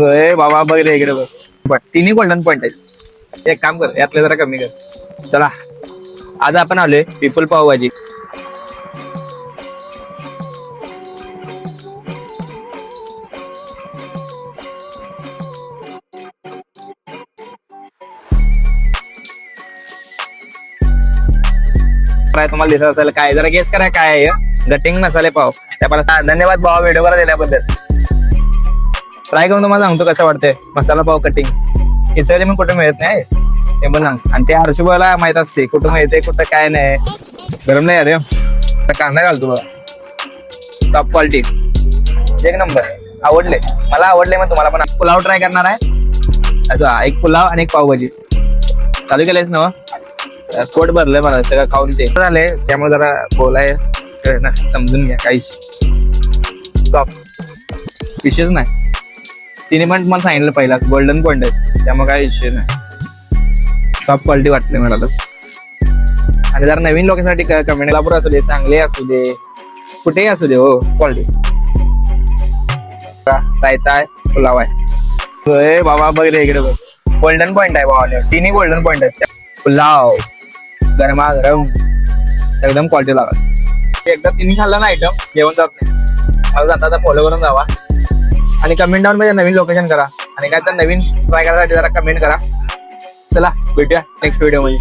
बाबा बघ रे इकडे बघ तिन्ही गोल्डन पॉईंट आहेत. एक काम कर यातले जरा कमी कर. चला आज आपण आलोय पीपल पावभाजी. तुम्हाला दिसत असेल काय जरा गेस करा काय आहे. गटिंग मसाले पाव. त्या धन्यवाद भावा व्हिडिओ वर दिल्याबद्दल. ट्राय करून तुम्हाला सांगतो कसं वाटतंय मसाला पाव कटिंग. इचलकरंजी पण कुठे मिळत नाही ते पण सांग. आणि ते हर्षुभाला माहित असते कुठं मिळते कुठं काय नाही. गरम नाही अरे कांदा घालतो बघा. टॉप क्वालिटी एक नंबर. आवडले मला आवडले. मग तुम्हाला पण पुलाव ट्राय करणार आहे. अच्छा एक पुलाव आणि एक पावभाजी चालू केलेच ना. पोट भरलंय मला सगळं खाऊन ते झाले. त्यामुळे जरा बोलाय समजून घ्या. काहीच टॉप विषयच नाही. तिने पण तुम्हाला सांगितलं पहिला गोल्डन पॉईंट आहे त्यामुळे काही विषय नाही. टॉप क्वालिटी वाटते मला तर. आणि जरा नवीन लोकांसाठी कमेंट लापूर असू दे चांगले असू दे कुठेही असू दे हो क्वालिटी. रायता आहे पुलाव आहे. बाबा बघ रे इकडे बघ गोल्डन पॉईंट आहे बाबा. तिन्ही गोल्डन पॉईंट आहेत. पुलाव गरमागरम एकदम क्वालिटी लागत. एकदा तिन्ही खाल्लं ना आयटम जेवण जात नाही. मला जाता फॉलो करून जावा आणि कमेंट डाऊन मध्ये नवीन लोकेशन करा आणि काय तर नवीन ट्राय करायसाठी जरा कमेंट करा. चला भेटूया नेक्स्ट व्हिडिओ मध्ये.